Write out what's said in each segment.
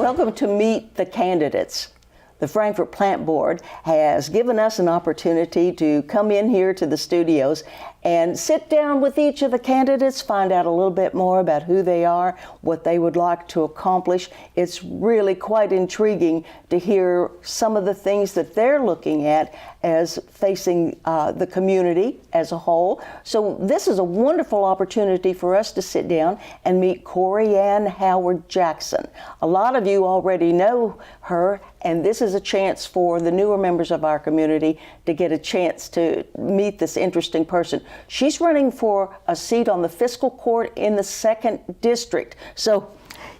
welcome to Meet the Candidates. The Frankfort Plant Board has given us an opportunity to come in here to the studios and sit down with each of the candidates, find out a little bit more about who they are, what they would like to accomplish. It's really quite intriguing to hear some of the things that they're looking at as facing the community as a whole. So this is a wonderful opportunity for us to sit down and meet Corey Ann Howard Jackson. A lot of you already know her, and this is a chance for the newer members of our community to get a chance to meet this interesting person. She's running for a seat on the fiscal court in the 2nd District. So,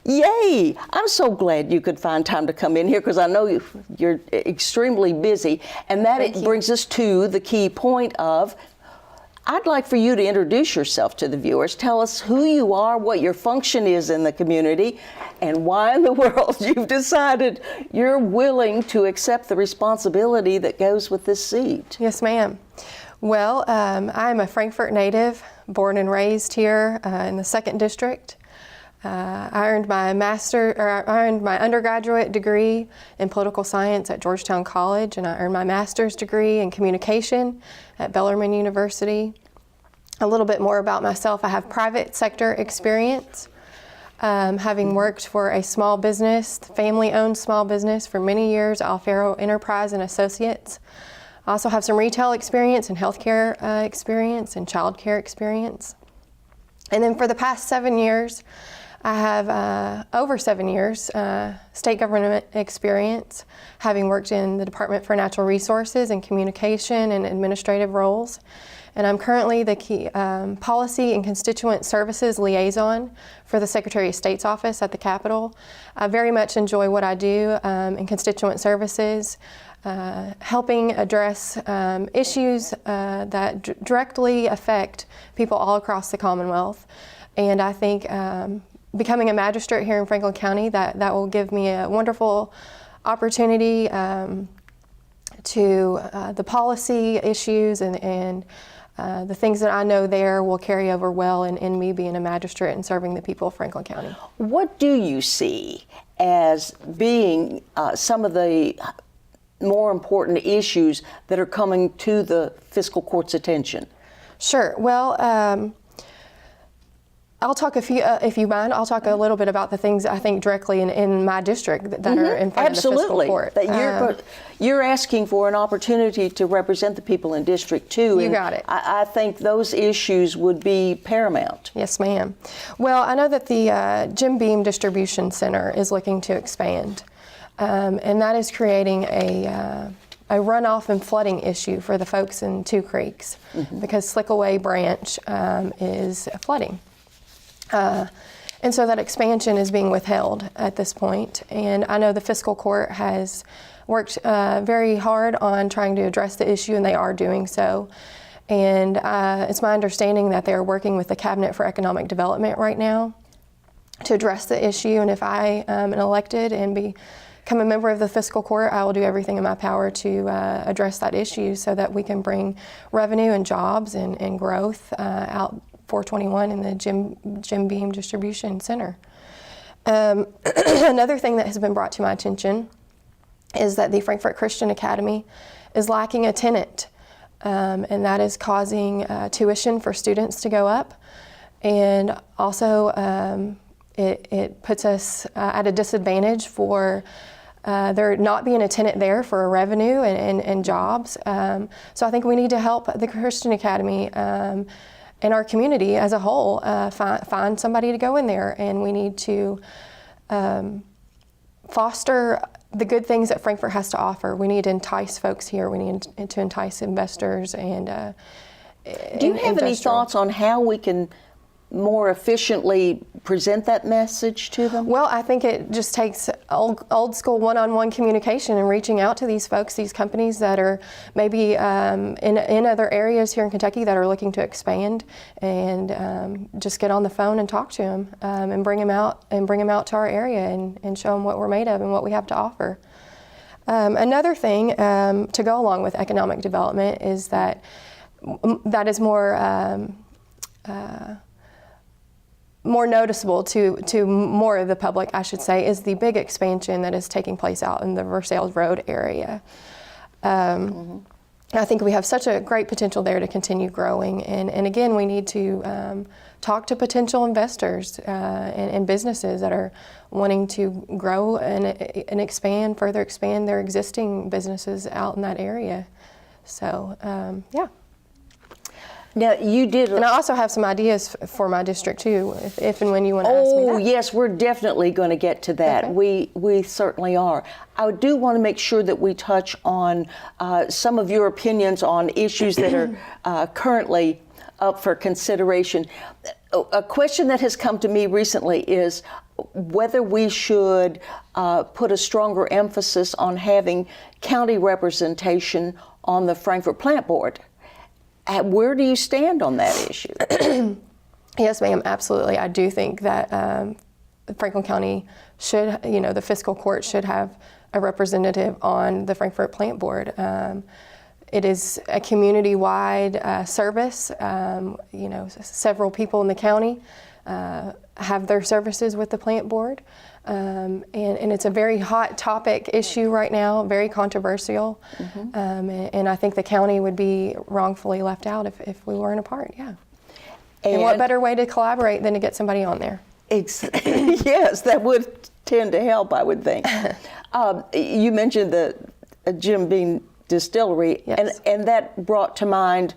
yay! I'm so glad you could find time to come in here because I know you're extremely busy. And that brings us to the key point of, I'd like for you to introduce yourself to the viewers. Tell us who you are, what your function is in the community, and why in the world you've decided you're willing to accept the responsibility that goes with this seat. Yes, ma'am. Well, I'm a Frankfort native, born and raised here in the 2nd District. I earned my undergraduate degree in political science at Georgetown College, and I earned my master's degree in communication at Bellarmine University. A little bit more about myself: I have private sector experience, having worked for a small business, family-owned small business for many years, Alfaro Enterprise and Associates. I also have some retail experience and healthcare experience and childcare experience. And then for the past 7 years, I have over 7 years state government experience, having worked in the Department for Natural Resources and communication and administrative roles. And I'm currently the key policy and constituent services liaison for the Secretary of State's office at the Capitol. I very much enjoy what I do in constituent services, helping address issues that directly affect people all across the Commonwealth. And I think becoming a magistrate here in Franklin County, that will give me a wonderful opportunity to the policy issues and the things that I know there will carry over well in me being a magistrate and serving the people of Franklin County. What do you see as being some of the more important issues that are coming to the fiscal court's attention? Sure. Well, I'll talk if you mind, I'll talk a little bit about the things I think directly in my district that are in front of the fiscal court. That you're asking for an opportunity to represent the people in District 2. You got it. I think those issues would be paramount. Yes, ma'am. Well, I know that the Jim Beam Distribution Center is looking to expand, and that is creating a runoff and flooding issue for the folks in Two Creeks, because Slickaway Branch is flooding. And so that expansion is being withheld at this point. And I know the fiscal court has worked very hard on trying to address the issue, and they are doing so. And it's my understanding that they are working with the Cabinet for Economic Development right now to address the issue. And if I am elected and become a member of the fiscal court, I will do everything in my power to address that issue so that we can bring revenue and jobs and growth out 421 in the Jim Beam Distribution Center. Another thing that has been brought to my attention is that the Frankfort Christian Academy is lacking a tenant, and that is causing tuition for students to go up, and also it puts us at a disadvantage for there not being a tenant there for revenue and jobs. So I think we need to help the Christian Academy and our community as a whole find somebody to go in there, and we need to foster the good things that Frankfort has to offer. We need to entice folks here. We need to entice investors and do you have any thoughts on how we can more efficiently present that message to them? Well, I think it just takes old school one-on-one communication and reaching out to these folks, these companies that are maybe in other areas here in Kentucky that are looking to expand, and just get on the phone and talk to them and bring them out to our area and show them what we're made of and what we have to offer. Another thing to go along with economic development is that is more more noticeable to more of the public, I should say, is the big expansion that is taking place out in the Versailles Road area. I think we have such a great potential there to continue growing, and again, we need to talk to potential investors and businesses that are wanting to grow and expand, further expand their existing businesses out in that area. So, yeah. Now, you did... And I also have some ideas for my district, too, if and when you want to ask me that. Oh, yes, we're definitely going to get to that. Okay. We certainly are. I do want to make sure that we touch on some of your opinions on issues that are currently up for consideration. A question that has come to me recently is whether we should put a stronger emphasis on having county representation on the Frankfort Plant Board. Where do you stand on that issue? Yes, ma'am, absolutely. I do think that Franklin County should, the fiscal court should have a representative on the Frankfort Plant Board. It is a community-wide service. Several people in the county have their services with the plant board. And it's a very hot topic issue right now, very controversial. And I think the county would be wrongfully left out if we weren't a part, yeah. And what better way to collaborate than to get somebody on there? Yes, that would tend to help, I would think. You mentioned the Jim Beam Distillery, yes. and that brought to mind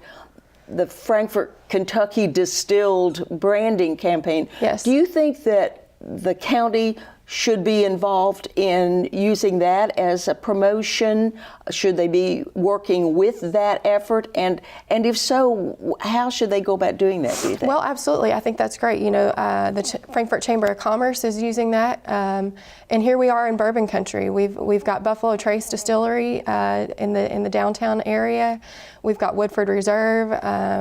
the Frankfort, Kentucky Distilled branding campaign. Yes. Do you think that the county should be involved in using that as a promotion? Should they be working with that effort? And if so, how should they go about doing that, do you think? Well, absolutely. I think that's great. The Frankfort Chamber of Commerce is using that. And here we are in bourbon country. We've got Buffalo Trace Distillery in the downtown area. We've got Woodford Reserve.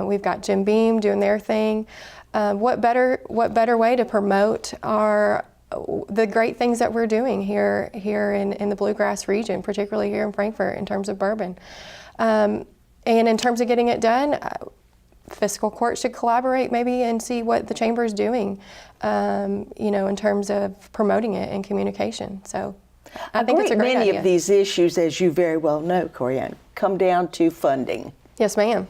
We've got Jim Beam doing their thing. What better way to promote the great things that we're doing here in the Bluegrass region, particularly here in Frankfort in terms of bourbon. And in terms of getting it done, fiscal court should collaborate maybe and see what the chamber is doing, in terms of promoting it and communication. So I think it's a great many idea. of these issues, as you very well know, Corianne, come down to funding. Yes, ma'am.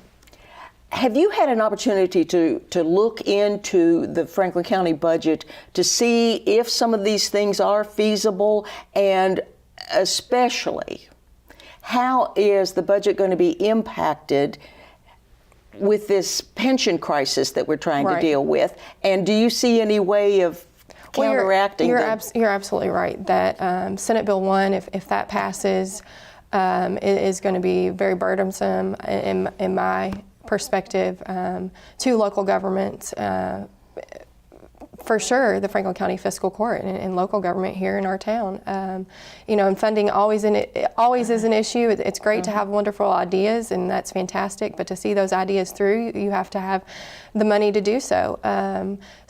Have you had an opportunity to look into the Franklin County budget to see if some of these things are feasible, and especially how is the budget going to be impacted with this pension crisis that we're trying to deal with? And do you see any way of counteracting that? You're absolutely right that Senate Bill 1, if that passes, is going to be very burdensome in my perspective to local governments, for sure the Franklin County Fiscal Court and local government here in our town. And funding always is an issue. It's great to have wonderful ideas, and that's fantastic, but to see those ideas through, you have to have the money to do so.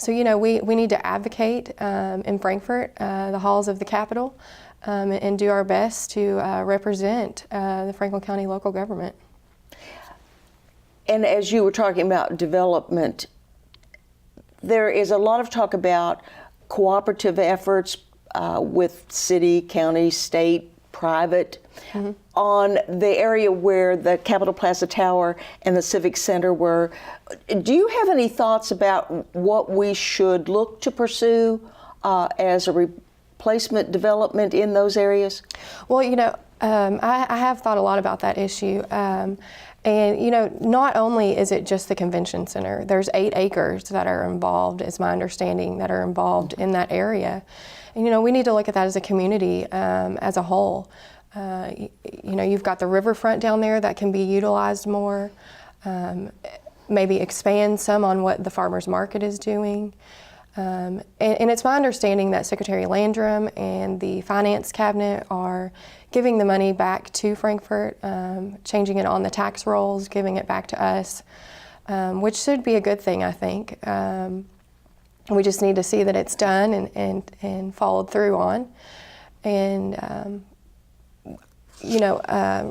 We need to advocate in Frankfort, the halls of the Capitol, and do our best to represent the Franklin County local government. And as you were talking about development, there is a lot of talk about cooperative efforts with city, county, state, private, on the area where the Capitol Plaza Tower and the Civic Center were. Do you have any thoughts about what we should look to pursue as a replacement development in those areas? Well, I have thought a lot about that issue. And, not only is it just the convention center, there's 8 acres that are involved, is my understanding, that are involved in that area. And, we need to look at that as a community as a whole. You've got the riverfront down there that can be utilized more, maybe expand some on what the farmers market is doing. And it's my understanding that Secretary Landrum and the Finance Cabinet are giving the money back to Frankfort, changing it on the tax rolls, giving it back to us, which should be a good thing, I think. We just need to see that it's done and followed through on. And,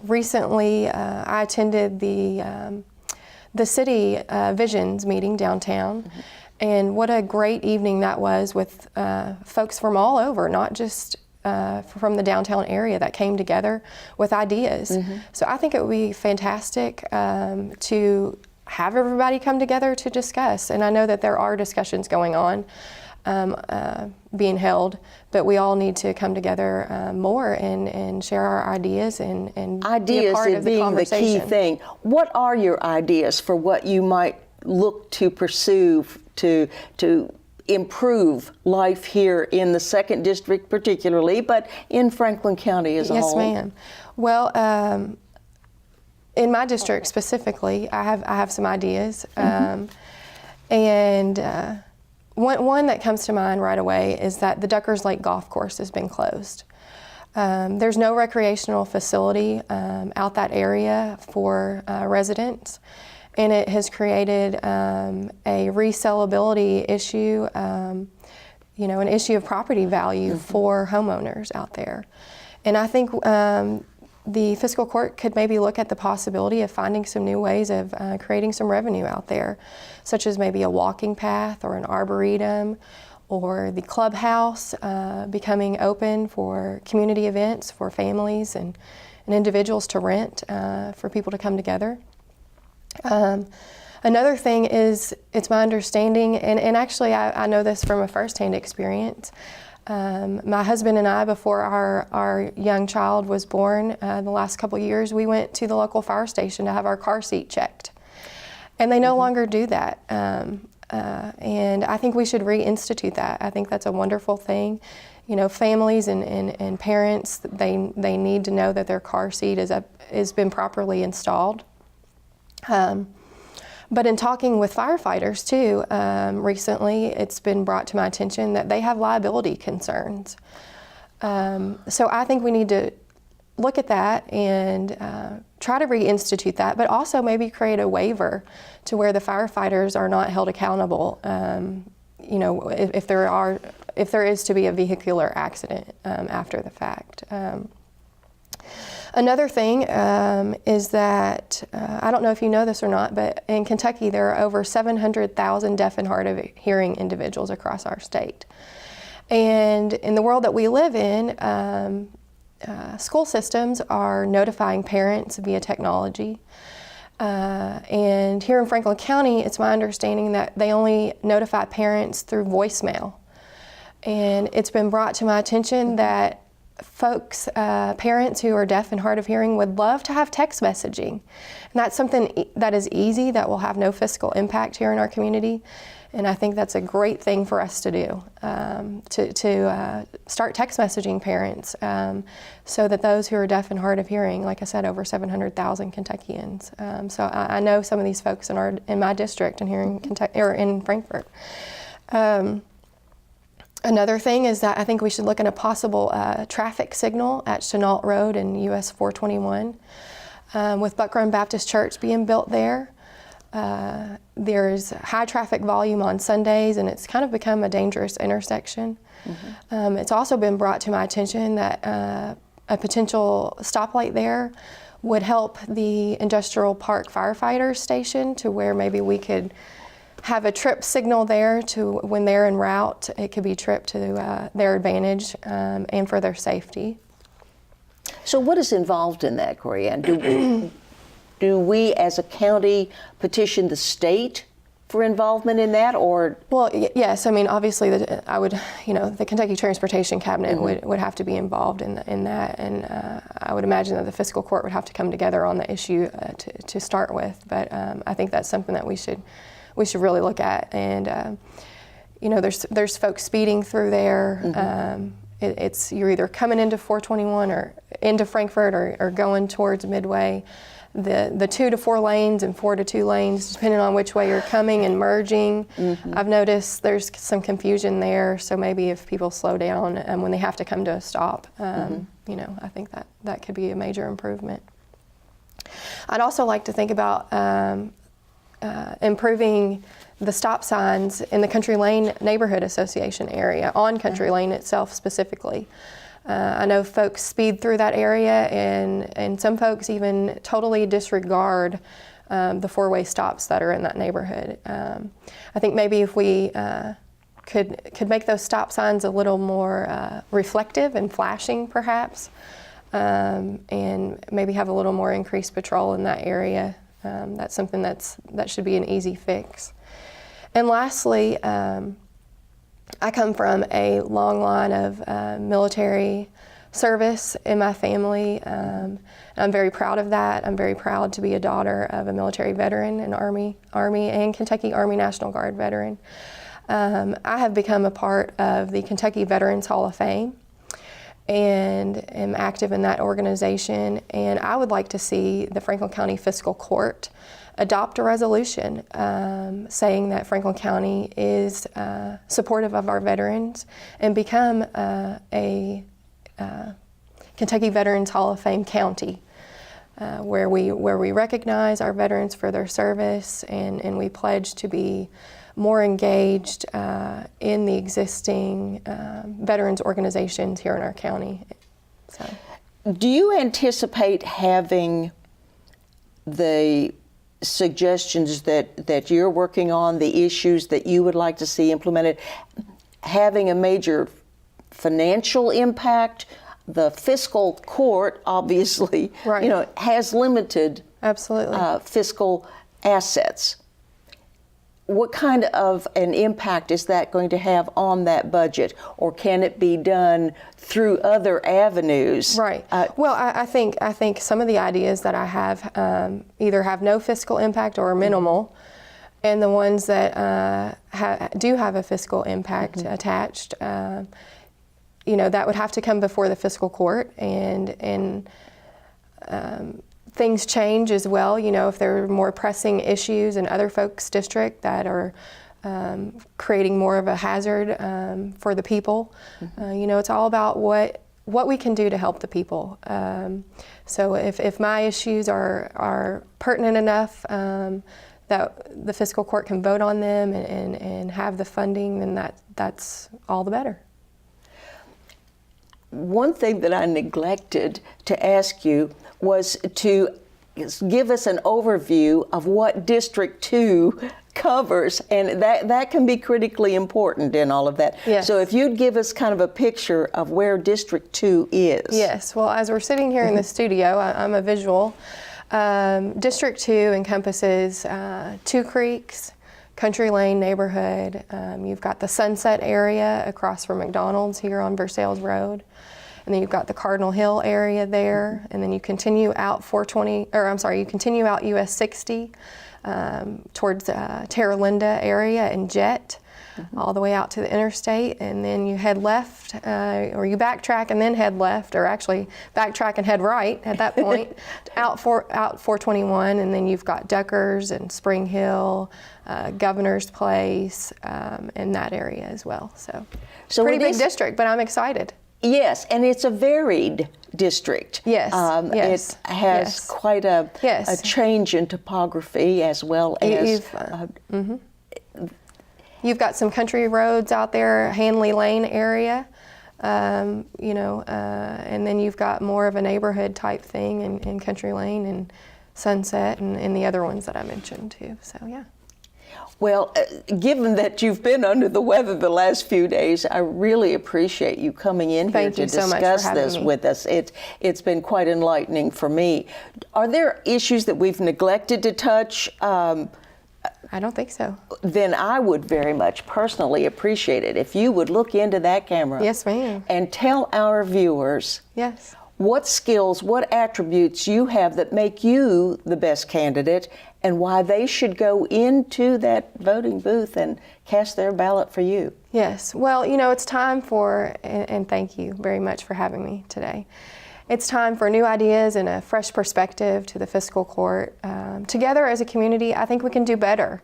recently I attended the city visions meeting downtown. And what a great evening that was with folks from all over, not just from the downtown area, that came together with ideas. So I think it would be fantastic to have everybody come together to discuss. And I know that there are discussions going on being held, but we all need to come together more and share our ideas and be a part of the being conversation. the key thing. What are your ideas for what you might look to pursue to improve life here in the 2nd District particularly, but in Franklin County as a whole? Yes, ma'am. Well, in my district specifically, I have some ideas, and one that comes to mind right away is that the Duckers Lake Golf Course has been closed. There's no recreational facility out that area for residents, and it has created a resellability issue, an issue of property value for homeowners out there. And I think the fiscal court could maybe look at the possibility of finding some new ways of creating some revenue out there, such as maybe a walking path or an arboretum, or the clubhouse becoming open for community events for families and individuals to rent for people to come together. Another thing is, it's my understanding, and actually I know this from a firsthand experience. My husband and I, before our young child was born, the last couple of years, we went to the local fire station to have our car seat checked. And they no longer do that. And I think we should reinstitute that. I think that's a wonderful thing. Families and parents, they need to know that their car seat has been properly installed. But in talking with firefighters too, recently, it's been brought to my attention that they have liability concerns. So I think we need to look at that and try to reinstitute that, but also maybe create a waiver to where the firefighters are not held accountable. If there is to be a vehicular accident after the fact. Another thing is that, I don't know if you know this or not, but in Kentucky there are over 700,000 deaf and hard of hearing individuals across our state. And in the world that we live in, school systems are notifying parents via technology. And here in Franklin County, it's my understanding that they only notify parents through voicemail. And it's been brought to my attention that folks, parents who are deaf and hard of hearing would love to have text messaging. And that's something that is easy, that will have no fiscal impact here in our community. And I think that's a great thing for us to do, to start text messaging parents so that those who are deaf and hard of hearing, like I said, over 700,000 Kentuckians. So I know some of these folks in my district and here in Kentucky, or in Frankfort. Another thing is that I think we should look at a possible traffic signal at Chenault Road and US 421. With Buck Run Baptist Church being built there, there's high traffic volume on Sundays, and it's kind of become a dangerous intersection. It's also been brought to my attention that a potential stoplight there would help the Industrial Park Firefighter Station, to where maybe we could have a trip signal there to when they're en route. It could be tripped to their advantage and for their safety. So what is involved in that, Corianne? Do we as a county petition the state for involvement in that, or? Well, yes. I mean, obviously, the Kentucky Transportation Cabinet would have to be involved in that, and I would imagine that the fiscal court would have to come together on the issue to start with. But I think that's something that we should really look at. And there's folks speeding through there. It's you're either coming into 421 or into Frankfort or going towards Midway. The 2 to 4 lanes and 4 to 2 lanes, depending on which way you're coming and merging. I've noticed there's some confusion there, so maybe if people slow down when they have to come to a stop, I think that could be a major improvement. I'd also like to think about improving the stop signs in the Country Lane Neighborhood Association area, on Country Lane itself specifically. I know folks speed through that area, and some folks even totally disregard the four-way stops that are in that neighborhood. I think maybe if we could make those stop signs a little more reflective and flashing, perhaps, and maybe have a little more increased patrol in that area. That's something that should be an easy fix. And lastly, I come from a long line of military service in my family. I'm very proud of that. I'm very proud to be a daughter of a military veteran, an Army and Kentucky Army National Guard veteran. I have become a part of the Kentucky Veterans Hall of Fame and am active in that organization. And I would like to see the Franklin County Fiscal Court adopt a resolution saying that Franklin County is supportive of our veterans and become a Kentucky Veterans Hall of Fame county, where we recognize our veterans for their service and we pledge to be more engaged in the existing veterans organizations here in our county. So, do you anticipate having the suggestions that you're working on, the issues that you would like to see implemented, having a major financial impact? The fiscal court, obviously, right. Has limited absolutely fiscal assets. What kind of an impact is that going to have on that budget, or can it be done through other avenues? Right. Well, I think some of the ideas that I have either have no fiscal impact or are minimal, and the ones that do have a fiscal impact attached, that would have to come before the fiscal court, and things change as well. If there are more pressing issues in other folks' district that are creating more of a hazard for the people, it's all about what we can do to help the people. So if my issues are pertinent enough that the fiscal court can vote on them and have the funding, then that's all the better. One thing that I neglected to ask you was to give us an overview of what District 2 covers, and that can be critically important in all of that. Yes. So if you'd give us kind of a picture of where District 2 is. Yes, well, as we're sitting here in the studio, I'm a visual. District 2 encompasses Two Creeks, Country Lane neighborhood. You've got the Sunset area across from McDonald's here on Versailles Road. And then you've got the Cardinal Hill area there, and then you continue out US 60 towards Terra Linda area and Jet, all the way out to the interstate, and then you head left, or you backtrack and then head left, or actually backtrack and head right at that point, out 421, and then you've got Duckers and Spring Hill, Governor's Place, and that area as well. So pretty big district, but I'm excited. Yes, and it's a varied district. Yes, yes. It has quite a change in topography as well as... You've got some country roads out there, Hanley Lane area, and then you've got more of a neighborhood type thing in Country Lane and Sunset and the other ones that I mentioned too, so yeah. Well, given that you've been under the weather the last few days, I really appreciate you coming in here to discuss this with us. It's been quite enlightening for me. Are there issues that we've neglected to touch? I don't think so. Then I would very much personally appreciate it if you would look into that camera. Yes, ma'am. And tell our viewers what skills, what attributes you have that make you the best candidate, and why they should go into that voting booth and cast their ballot for you. Yes, well, it's time for, and thank you very much for having me today. It's time for new ideas and a fresh perspective to the fiscal court. Together as a community, I think we can do better.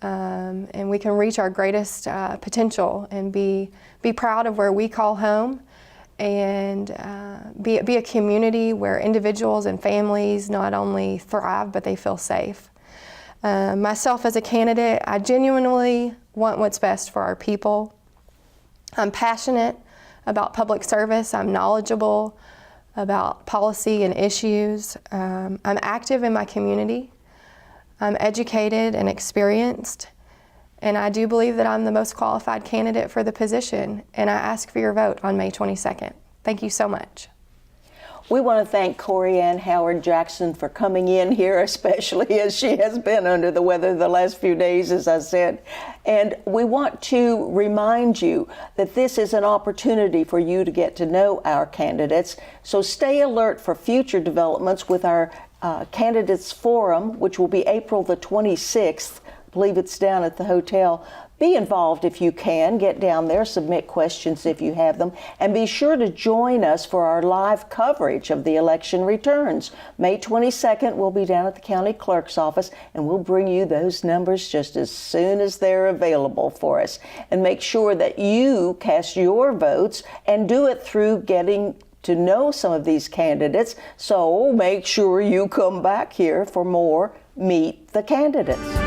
And we can reach our greatest potential and be proud of where we call home, and be a community where individuals and families not only thrive, but they feel safe. Myself as a candidate, I genuinely want what's best for our people. I'm passionate about public service. I'm knowledgeable about policy and issues. I'm active in my community. I'm educated and experienced, and I do believe that I'm the most qualified candidate for the position, and I ask for your vote on May 22nd. Thank you so much. We want to thank Corey Ann Howard Jackson for coming in here, especially as she has been under the weather the last few days, as I said. And we want to remind you that this is an opportunity for you to get to know our candidates. So stay alert for future developments with our Candidates Forum, which will be April the 26th. I believe it's down at the hotel. Be involved if you can. Get down there, submit questions if you have them, and be sure to join us for our live coverage of the election returns. May 22nd, we'll be down at the county clerk's office, and we'll bring you those numbers just as soon as they're available for us. And make sure that you cast your votes and do it through getting to know some of these candidates. So make sure you come back here for more Meet the Candidates.